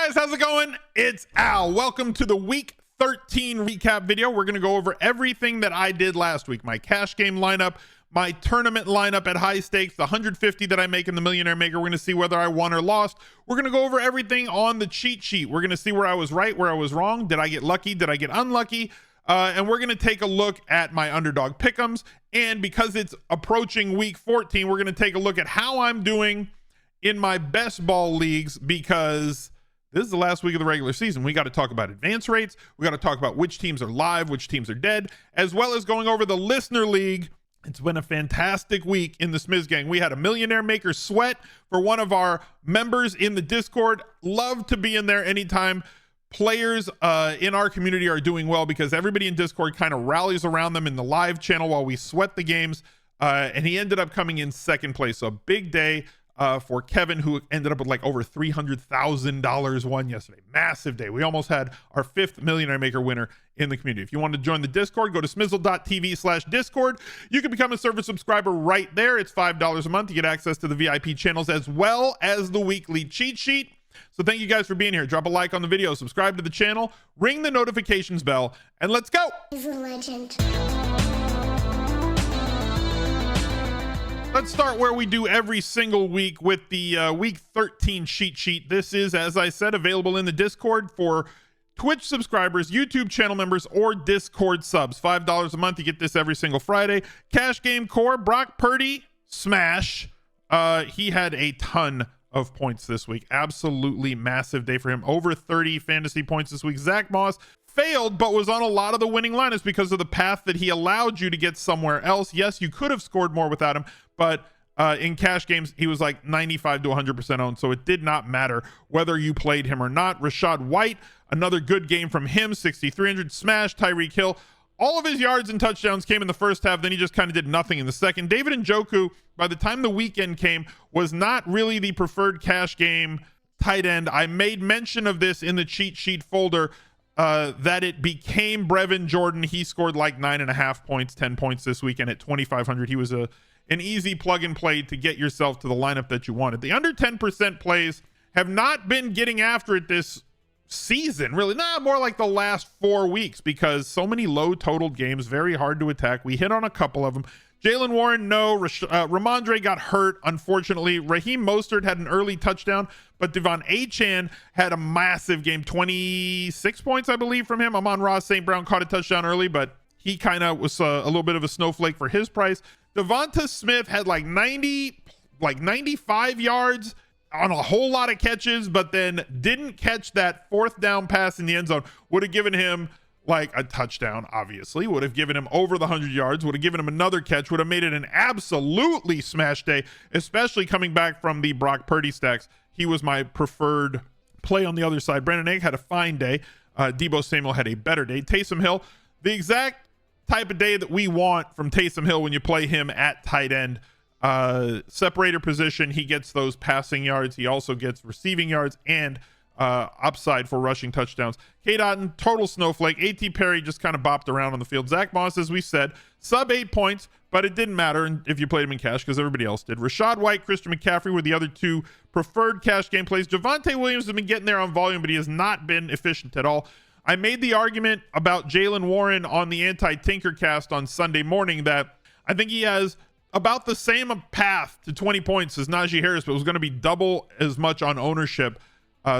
guys, how's it going? It's Al. Welcome to the week 13 recap video. We're going to go over everything that I did last week. My cash game lineup, my tournament lineup at high stakes, the 150 that I make in the Millionaire Maker. We're going to see whether I won or lost. We're going to go over everything on the cheat sheet. We're going to see where I was right, where I was wrong. Did I get lucky? Did I get unlucky? And we're going to take a look at my Underdog Pick'ems. And because it's approaching week 14, we're going to take a look at how I'm doing in my best ball leagues, because this is the last week of the regular season. We got to talk about advance rates. We got to talk about which teams are live, which teams are dead, as well as going over the Listener League. It's been a fantastic week in the SmizzGang. We had a Millionaire Maker sweat for one of our members in the Discord. Love to be in there anytime players in our community are doing well, because everybody in Discord kind of rallies around them in the live channel while we sweat the games. And he ended up coming in second place. So a big day for Kevin, who ended up with like over $300,000 won yesterday. Massive day. We almost had our 5th Millionaire Maker winner in the community. If you want to join the Discord, go to smizzle.tv/discord. You can become a service subscriber right there. It's $5 a month. You get access to the VIP channels as well as the weekly cheat sheet. So thank you guys for being here. Drop a like on the video, subscribe to the channel, ring the notifications bell, and let's go. He's a legend. Let's start where we do every single week with the week 13 cheat sheet. This is, as I said, available in the Discord for Twitch subscribers, YouTube channel members, or Discord subs. $5 a month. You get this every single Friday. Cash game core, Brock Purdy, smash. He had a ton of points this week. Absolutely massive day for him. Over 30 fantasy points this week. Zach Moss failed, but was on a lot of the winning lineups because of the path that he allowed you to get somewhere else. Yes, you could have scored more without him, but in cash games, he was like 95 to 100% owned, so it did not matter whether you played him or not. Rashad White, another good game from him, 6,300. Smash. Tyreek Hill. All of his yards and touchdowns came in the first half. Then he just kind of did nothing in the second. David Njoku, by the time the weekend came, was not really the preferred cash game tight end. I made mention of this in the cheat sheet folder, that it became Brevin Jordan. He scored like 9.5 points, 10 points this weekend at 2,500. He was an easy plug and play to get yourself to the lineup that you wanted. The under 10% plays have not been getting after it this season, really. More like the last 4 weeks, because so many low totaled games, very hard to attack. We hit on a couple of them. Jalen Warren, no. Ramondre got hurt, unfortunately. Raheem Mostert had an early touchdown, but Devon Achane had a massive game, 26 points, I believe, from him. Amon-Ra St. Brown caught a touchdown early, but he kind of was a little bit of a snowflake for his price. Devonta Smith had like 95 yards on a whole lot of catches, but then didn't catch that 4th down pass in the end zone. Would have given him like a touchdown, obviously. Would have given him over the 100 yards. Would have given him another catch. Would have made it an absolutely smash day, especially coming back from the Brock Purdy stacks. He was my preferred play on the other side. Brandon Egg had a fine day. Deebo Samuel had a better day. Taysom Hill, the exact type of day that we want from Taysom Hill when you play him at tight end. Separator position, he gets those passing yards. He also gets receiving yards and upside for rushing touchdowns. Kate Otten, total snowflake. A.T. Perry just kind of bopped around on the field. Zach Moss, as we said, sub 8 points, but it didn't matter if you played him in cash because everybody else did. Rashad White, Christian McCaffrey were the other two preferred cash game plays. Javonte Williams has been getting there on volume, but he has not been efficient at all. I made the argument about Jalen Warren on the Anti-Tinker cast on Sunday morning that I think he has about the same path to 20 points as Najee Harris, but it was going to be double as much on ownership.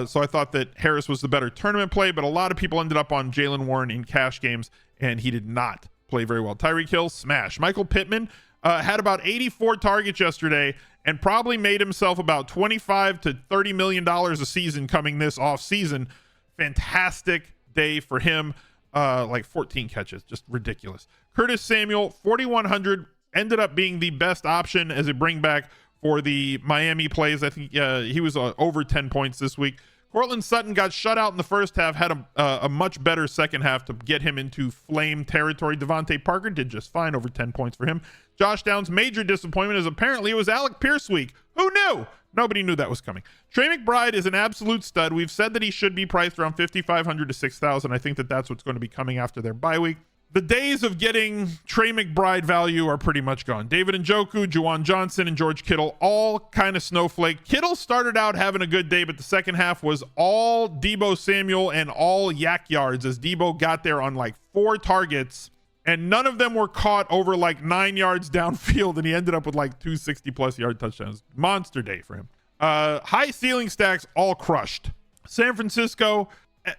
So I thought that Harris was the better tournament play, but a lot of people ended up on Jalen Warren in cash games, and he did not play very well. Tyreek Hill, smash. Michael Pittman had about 84 targets yesterday and probably made himself about $25 to $30 million a season coming this off season. Fantastic day for him. Like 14 catches, just ridiculous. Curtis Samuel, 4,100, ended up being the best option as a bring back for the Miami plays. I think he was over 10 points this week. Cortland Sutton got shut out in the first half, had a much better second half to get him into flame territory. Devontae Parker did just fine, over 10 points for him. Josh Downs' major disappointment is apparently it was Alec Pierce week. Who knew? Nobody knew that was coming. Trey McBride is an absolute stud. We've said that he should be priced around $5,500 to $6,000. I think that that's what's going to be coming after their bye week. The days of getting Trey McBride value are pretty much gone. David Njoku, Juwan Johnson, and George Kittle, all kind of snowflake. Kittle started out having a good day, but the second half was all Deebo Samuel and all yak yards as Deebo got there on like 4 targets, and none of them were caught over like 9 yards downfield, and he ended up with like 260+ yard touchdowns. Monster day for him. High ceiling stacks all crushed. San Francisco,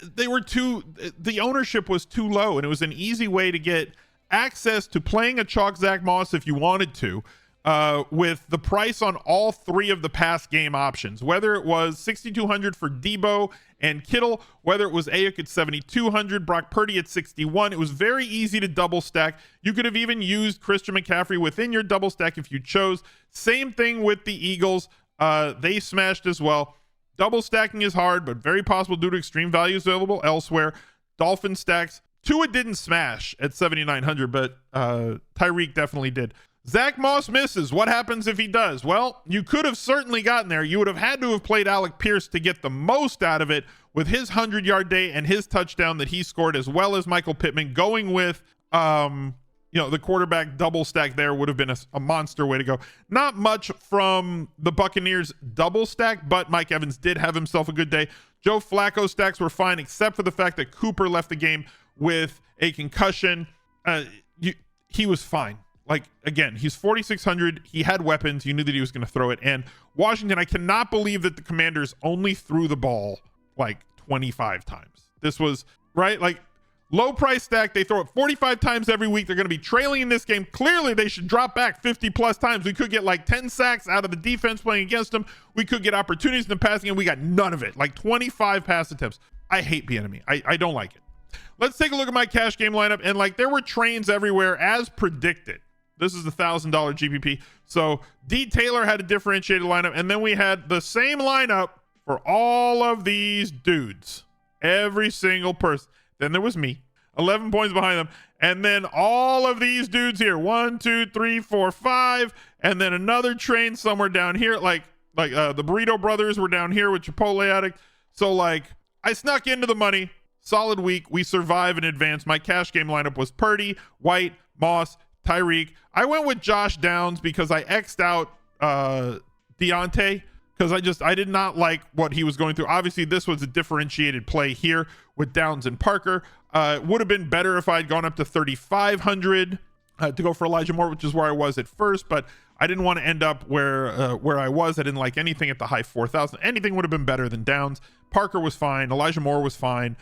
the ownership was too low, and it was an easy way to get access to playing a chalk Zach Moss if you wanted to, with the price on all 3 of the past game options, whether it was 6,200 for Deebo and Kittle, whether it was Ayuk at 7,200, Brock Purdy at 61. It was very easy to double stack. You could have even used Christian McCaffrey within your double stack if you chose. Same thing with the Eagles. They smashed as well. Double stacking is hard, but very possible due to extreme values available elsewhere. Dolphin stacks. Tua didn't smash at 7,900, but Tyreek definitely did. Zach Moss misses. What happens if he does? Well, you could have certainly gotten there. You would have had to have played Alec Pierce to get the most out of it with his 100-yard day and his touchdown that he scored, as well as Michael Pittman. Going with the quarterback double stack there would have been a monster way to go. Not much from the Buccaneers double stack, but Mike Evans did have himself a good day. Joe Flacco stacks were fine, except for the fact that Cooper left the game with a concussion. He was fine. Like, again, he's 4,600. He had weapons. You knew that he was going to throw it. And Washington, I cannot believe that the Commanders only threw the ball like 25 times. This was, right? Like, low price stack. They throw it 45 times every week. They're going to be trailing in this game. Clearly, they should drop back 50+ times. We could get like 10 sacks out of the defense playing against them. We could get opportunities in the passing, and we got none of it. Like 25 pass attempts. I hate Bieniemy. I don't like it. Let's take a look at my cash game lineup. And like, there were trains everywhere as predicted. This is the $1,000 GPP. So D. Taylor had a differentiated lineup, and then we had the same lineup for all of these dudes. Every single person. Then there was me, 11 points behind them. And then all of these dudes here, 1, 2, 3, 4, 5. And then another train somewhere down here. Like the Burrito Brothers were down here with Chipotle Addict. So like, I snuck into the money. Solid week. We survive and advance. My cash game lineup was Purdy, White, Moss, Tyreek. I went with Josh Downs because I X'd out Deontay because I did not like what he was going through. Obviously, this was a differentiated play here with Downs and Parker. It would have been better if I had gone up to 3,500 to go for Elijah Moore, which is where I was at first, but I didn't want to end up where I was. I didn't like anything at the high 4,000. Anything would have been better than Downs. Parker was fine. Elijah Moore was fine.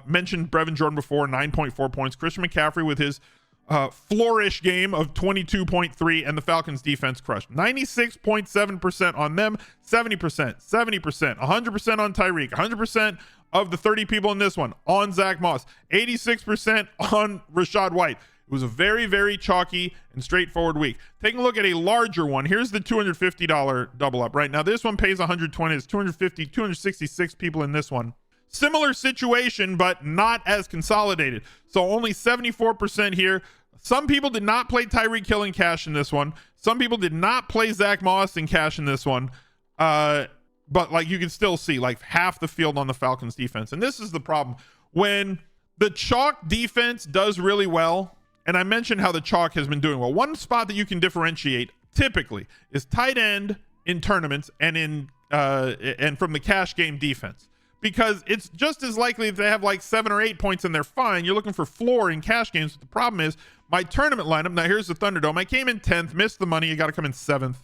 Mentioned Brevin Jordan before, 9.4 points. Christian McCaffrey with his flourish game of 22.3, and the Falcons defense crushed. 96.7% on them, 70%, 70%, 100% on Tyreek, 100% of the 30 people in this one on Zach Moss, 86% on Rachaad White. It was a very, very chalky and straightforward week. Taking a look at a larger one, here's the $250 double up. Right now, this one pays 120. It's 250, 266 people in this one. Similar situation, but not as consolidated. So only 74% here. Some people did not play Tyreek Hill in cash in this one. Some people did not play Zach Moss in cash in this one. But like, you can still see like half the field on the Falcons defense. And this is the problem. When the chalk defense does really well, and I mentioned how the chalk has been doing well, one spot that you can differentiate typically is tight end in tournaments and from the cash game defense. Because it's just as likely if they have like 7 or 8 points and they're fine. You're looking for floor in cash games. But the problem is my tournament lineup. Now here's the Thunderdome. I came in 10th, missed the money. You got to come in 7th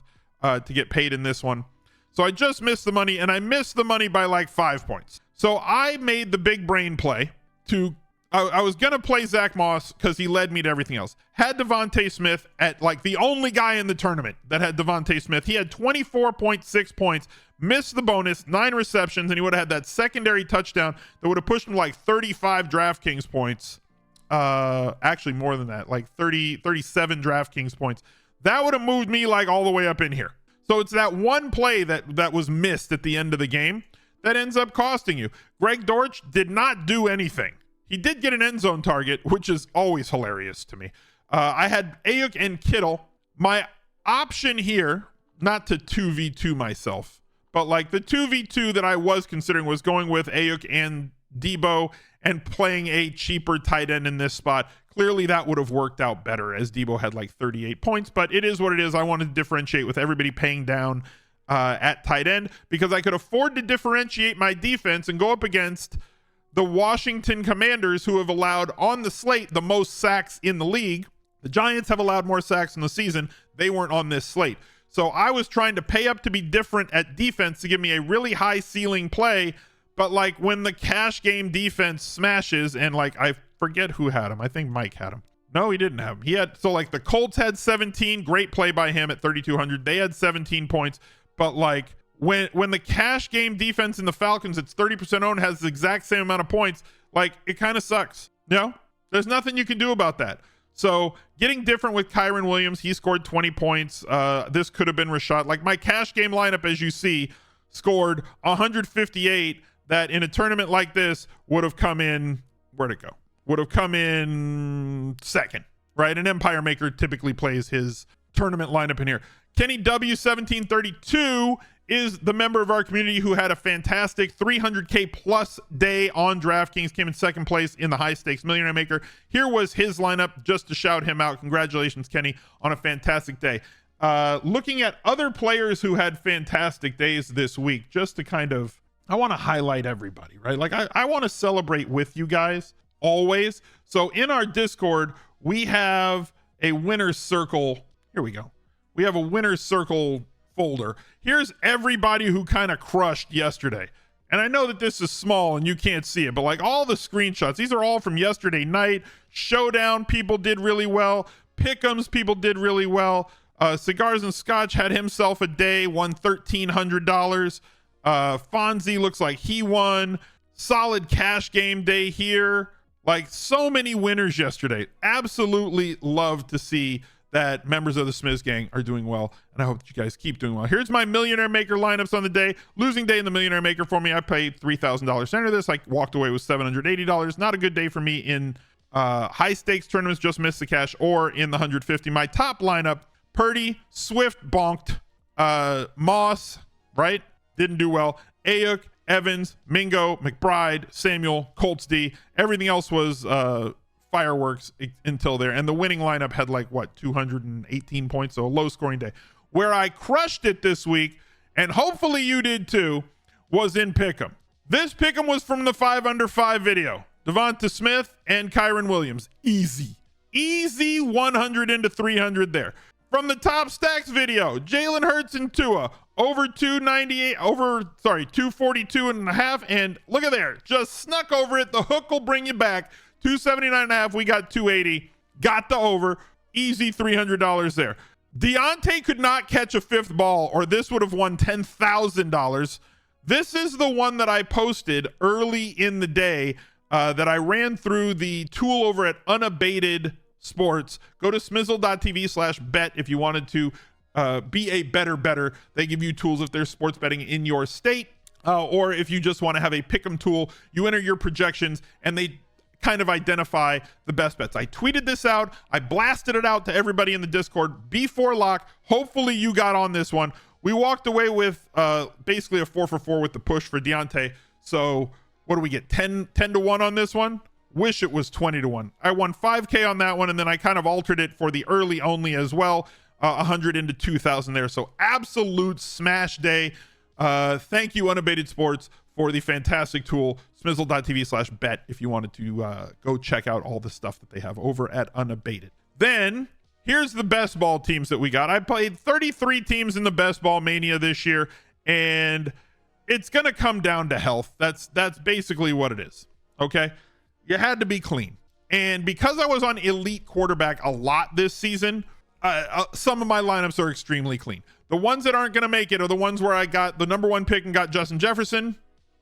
to get paid in this one. So I just missed the money, and I missed the money by like 5 points. So I made the big brain play to I was going to play Zach Moss because he led me to everything else. Had Devontae Smith at like the only guy in the tournament that had Devontae Smith. He had 24.6 points, missed the bonus, 9 receptions, and he would have had that secondary touchdown that would have pushed him like 35 DraftKings points. Actually more than that, like 37 DraftKings points. That would have moved me like all the way up in here. So it's that one play that was missed at the end of the game that ends up costing you. Greg Dortch did not do anything. He did get an end zone target, which is always hilarious to me. I had Ayuk and Kittle. My option here, not to 2v2 myself, but like the 2v2 that I was considering was going with Ayuk and Debo and playing a cheaper tight end in this spot. Clearly that would have worked out better as Debo had like 38 points, but it is what it is. I wanted to differentiate with everybody paying down at tight end because I could afford to differentiate my defense and go up against the Washington Commanders, who have allowed on the slate the most sacks in the league. The Giants have allowed more sacks in the season. They weren't on this slate. So I was trying to pay up to be different at defense to give me a really high ceiling play. But like when the cash game defense smashes, and like I forget who had him. I think Mike had him. No, he didn't have him. He had, so like the Colts had 17, great play by him at 3,200. They had 17 points. But like when the cash game defense in the Falcons, it's 30% owned, has the exact same amount of points, like it kind of sucks. You know, there's nothing you can do about that. So getting different with Kyren Williams, he scored 20 points. This could have been Rashad. Like my cash game lineup, as you see, scored 158 that in a tournament like this would have come in, where'd it go? Would have come in second, right? An Empire Maker typically plays his tournament lineup in here. Kenny W1732 is the member of our community who had a fantastic 300K plus day on DraftKings, came in second place in the high stakes Millionaire Maker. Here was his lineup just to shout him out. Congratulations, Kenny, on a fantastic day. Looking at other players who had fantastic days this week, just to kind of, I want to highlight everybody, right? Like I want to celebrate with you guys always. So in our Discord, we have a winner's circle. Here we go. We have a winner's circle folder. Here's everybody who kind of crushed yesterday. And I know that this is small and you can't see it, but like all the screenshots, these are all from yesterday night. Showdown, people did really well. Pick'ems, people did really well. Cigars and Scotch had himself a day, won $1,300. Fonzie looks like he won. Solid cash game day here. Like so many winners yesterday. Absolutely love to see that members of the SmizzGang are doing well, and I hope that you guys keep doing well. Here's my Millionaire Maker lineups on the day. Losing day in the Millionaire Maker for me. I paid $3,000 to enter this. I walked away with $780. Not a good day for me in high stakes tournaments, just missed the cash, or in the 150. My top lineup, Purdy, Swift bonked, Moss, right? Didn't do well. Ayuk, Evans, Mingo, McBride, Samuel, Colts D. Everything else was fireworks until there. And the winning lineup had like, what, 218 points, so a low scoring day. Where I crushed it this week, and hopefully you did too, was in Pick'em. This Pick'em was from the 5 under 5 video. Devonta Smith and Kyren Williams. Easy 100 into 300 there. From the Top Stacks video, Jalen Hurts and Tua over 242 and a half, and look at there, just snuck over it. The hook will bring you back. 279 and a half, we got 280, got the over. Easy $300 there. Deontay could not catch a fifth ball, or this would have won $10,000. This is the one that I posted early in the day that I ran through the tool over at Unabated Sports. Go to smizzle.tv/bet if you wanted to be a better. They give you tools if there's sports betting in your state, or if you just want to have a pick'em tool, you enter your projections and they kind of identify the best bets. I tweeted this out. I blasted it out to everybody in the Discord before lock. Hopefully you got on this one. We walked away with basically a 4 for 4 with the push for Deontay. So what do we get? 10 to 1 on this one? Wish it was 20 to 1. I won 5K on that one, and then I kind of altered it for the early only as well. 100 into 2,000 there. So absolute smash day. Thank you, Unabated Sports, for the fantastic tool. Smizzle.tv/bet if you wanted to go check out all the stuff that they have over at Unabated. Then here's the best ball teams that we got. I played 33 teams in the best ball mania this year, and it's going to come down to health. That's basically what it is. Okay. You had to be clean. And because I was on elite quarterback a lot this season, some of my lineups are extremely clean. The ones that aren't going to make it are the ones where I got the number 1 pick and got Justin Jefferson.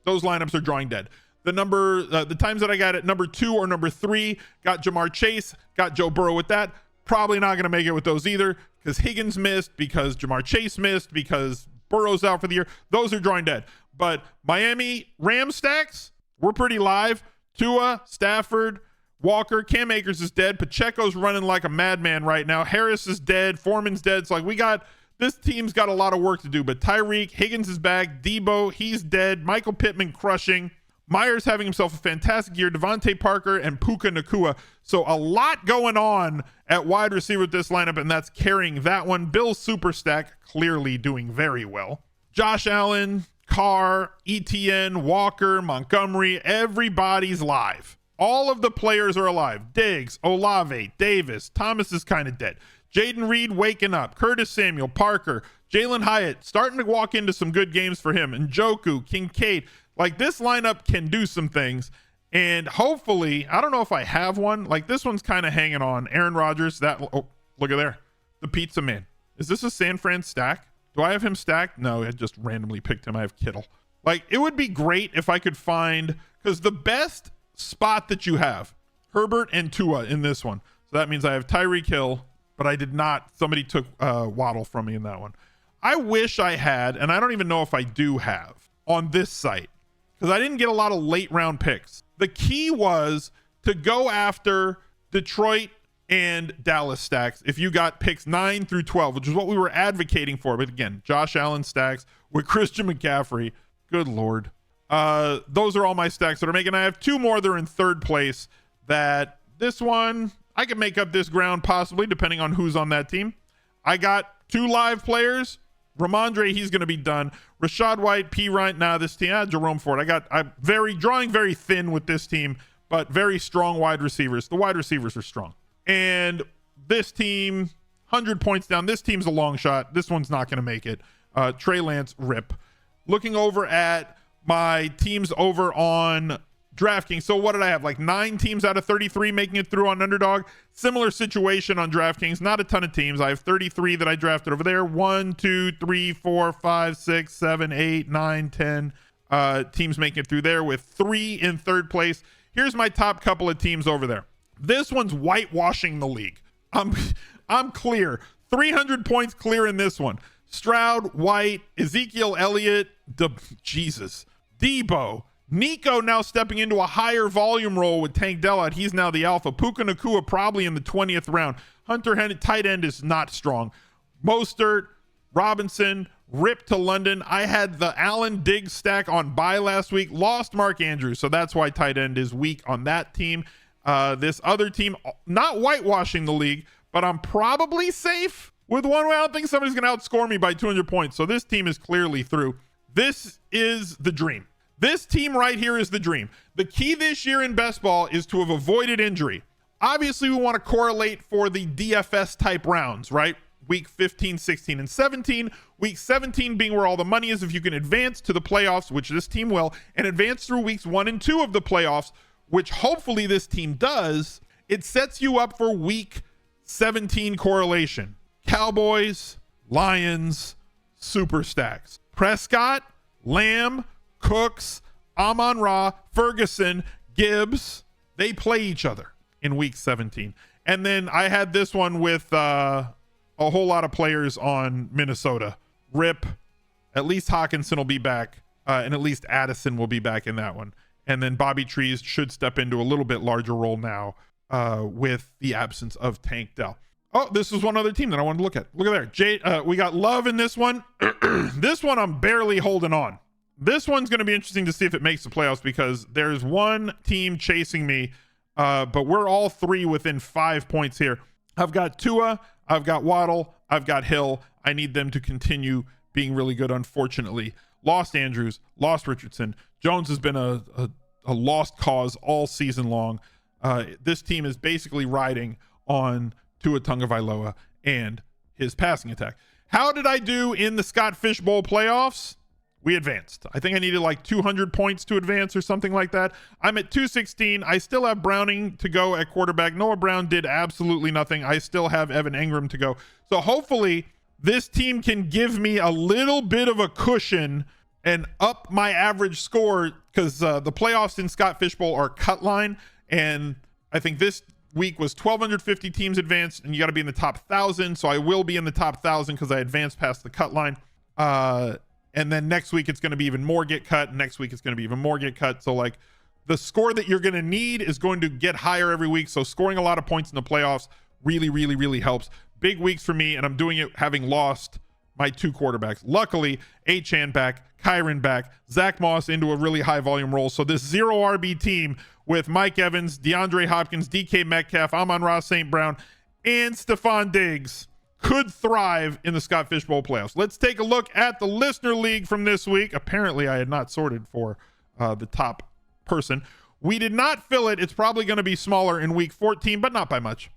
Those lineups are drawing dead. The times that I got at number 2 or number 3, got Jamar Chase, got Joe Burrow with that. Probably not going to make it with those either, because Higgins missed, because Jamar Chase missed, because Burrow's out for the year. Those are drawing dead. But Miami Ram stacks, we're pretty live. Tua, Stafford, Walker, Cam Akers is dead. Pacheco's running like a madman right now. Harris is dead. Foreman's dead. So like this team's got a lot of work to do. But Tyreek, Higgins is back. Debo, he's dead. Michael Pittman crushing. Myers having himself a fantastic year. Devontae Parker and Puka Nacua. So a lot going on at wide receiver with this lineup, and that's carrying that one. Bill's super stack clearly doing very well. Josh Allen, Carr, ETN, Walker, Montgomery, everybody's live. All of the players are alive. Diggs, Olave, Davis. Thomas is kind of dead. Jaden Reed waking up. Curtis Samuel, Parker, Jalen Hyatt starting to walk into some good games for him. Njoku, Kincaid. Like, this lineup can do some things. And hopefully, I don't know if I have one. Like, this one's kind of hanging on. Aaron Rodgers, oh, look at there. The Pizza Man. Is this a San Fran stack? Do I have him stacked? No, I just randomly picked him. I have Kittle. Like, it would be great if I could find, because the best spot that you have, Herbert and Tua in this one. So that means I have Tyreek Hill, but I did not. Somebody took Waddle from me in that one. I wish I had, and I don't even know if I do have on this site, because I didn't get a lot of late round picks. The key was to go after Detroit and Dallas stacks if you got picks 9 through 12, which is what we were advocating for. But again, Josh Allen stacks with Christian McCaffrey. Good Lord. Those are all my stacks that are making. I have 2 more that are in 3rd place that this one, I can make up this ground possibly depending on who's on that team. I got 2 live players. Ramondre, he's going to be done. Rashad White, P. Ryan. Now this team, Jerome Ford. I'm drawing very thin with this team, but very strong wide receivers. The wide receivers are strong. And this team, 100 points down. This team's a long shot. This one's not going to make it. Trey Lance, rip. Looking over at my teams over on DraftKings. So what did I have? Like 9 teams out of 33 making it through on Underdog. Similar situation on DraftKings. Not a ton of teams. I have 33 that I drafted over there. 1, 2, 3, 4, 5, 6, 7, 8, 9, 10 teams making it through there with 3 in 3rd place. Here's my top couple of teams over there. This one's whitewashing the league. I'm clear. 300 points clear in this one. Stroud, White, Ezekiel Elliott, Jesus, Debo, Nico now stepping into a higher volume role with Tank Dell out. He's now the alpha. Puka Nacua probably in the 20th round. Hunter Henry, tight end, is not strong. Mostert, Robinson, Rip to London. I had the Allen Diggs stack on bye last week. Lost Mark Andrews, so that's why tight end is weak on that team. This other team, not whitewashing the league, but I'm probably safe with one way. I don't think somebody's going to outscore me by 200 points. So this team is clearly through. This is the dream. This team right here is the dream. The key this year in best ball is to have avoided injury. Obviously, we want to correlate for the DFS type rounds, right? Week 15, 16, and 17. Week 17 being where all the money is. If you can advance to the playoffs, which this team will, and advance through weeks 1 and 2 of the playoffs, which hopefully this team does, it sets you up for week 17 correlation. Cowboys, Lions, super stacks. Prescott, Lamb, Cooks, Amon-Ra, Ferguson, Gibbs, they play each other in week 17. And then I had this one with a whole lot of players on Minnesota. Rip, at least Hawkinson will be back, and at least Addison will be back in that one. And then Bobby Trees should step into a little bit larger role now with the absence of Tank Dell. Oh, this is one other team that I wanted to look at. Look at there. We got Love in this one. This one I'm barely holding on. This one's going to be interesting to see if it makes the playoffs because there's one team chasing me, but we're all 3 within 5 points here. I've got Tua, I've got Waddle, I've got Hill. I need them to continue being really good, unfortunately. Lost Andrews, lost Richardson. Jones has been a lost cause all season long. This team is basically riding on Tua Tagovailoa and his passing attack. How did I do in the Scott Fish Bowl playoffs? We advanced. I think I needed like 200 points to advance or something like that. I'm at 216. I still have Browning to go at quarterback. Noah Brown did absolutely nothing. I still have Evan Engram to go. So hopefully this team can give me a little bit of a cushion and up my average score because the playoffs in Scott Fish Bowl are cut line. And I think this week was 1,250 teams advanced and you got to be in the top 1,000. So I will be in the top 1,000 because I advanced past the cut line. And then next week it's going to be even more get cut. Next week it's going to be even more get cut. So like the score that you're going to need is going to get higher every week. So scoring a lot of points in the playoffs really, really, really helps. Big weeks for me, and I'm doing it having lost my 2 quarterbacks. Luckily, Achane back, Kyron back, Zach Moss into a really high volume role. So this 0 RB team with Mike Evans, DeAndre Hopkins, DK Metcalf, Amon-Ra St. Brown, and Stephon Diggs could thrive in the Scott Fish Bowl playoffs. Let's take a look at the Listener League from this week. Apparently, I had not sorted for the top person. We did not fill it. It's probably going to be smaller in week 14, but not by much.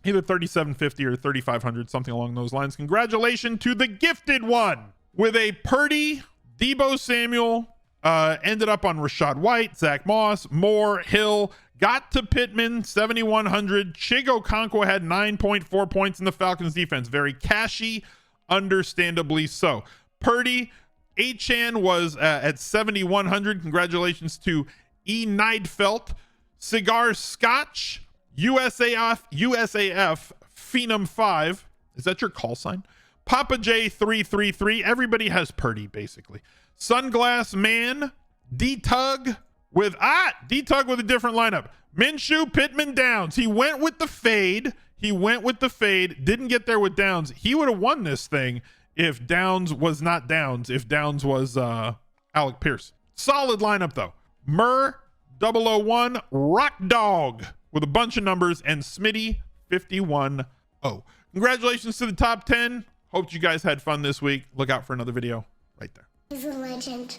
Either 3,750 or 3,500, something along those lines. Congratulations to the gifted one with a Purdy, Deebo Samuel, ended up on Rashad White, Zach Moss, Moore, Hill, got to Pittman, 7,100. Chigo Okonkwo had 9.4 points in the Falcons defense. Very cashy, understandably so. Purdy, Achane was at 7,100. Congratulations to E. Neidfelt. Cigar Scotch, USAF Phenom 5. Is that your call sign? Papa J 333. Everybody has Purdy, basically. Sunglass Man, D-Tug with D-Tug with a different lineup. Minshew, Pittman, Downs. He went with the fade. Didn't get there with Downs. He would have won this thing if Downs was not Downs. If Downs was Alec Pierce. Solid lineup, though. Murr, 001, Rock Dog with a bunch of numbers, and Smitty 51-0. Congratulations to the top 10. Hope you guys had fun this week. Look out for another video right there. He's a legend.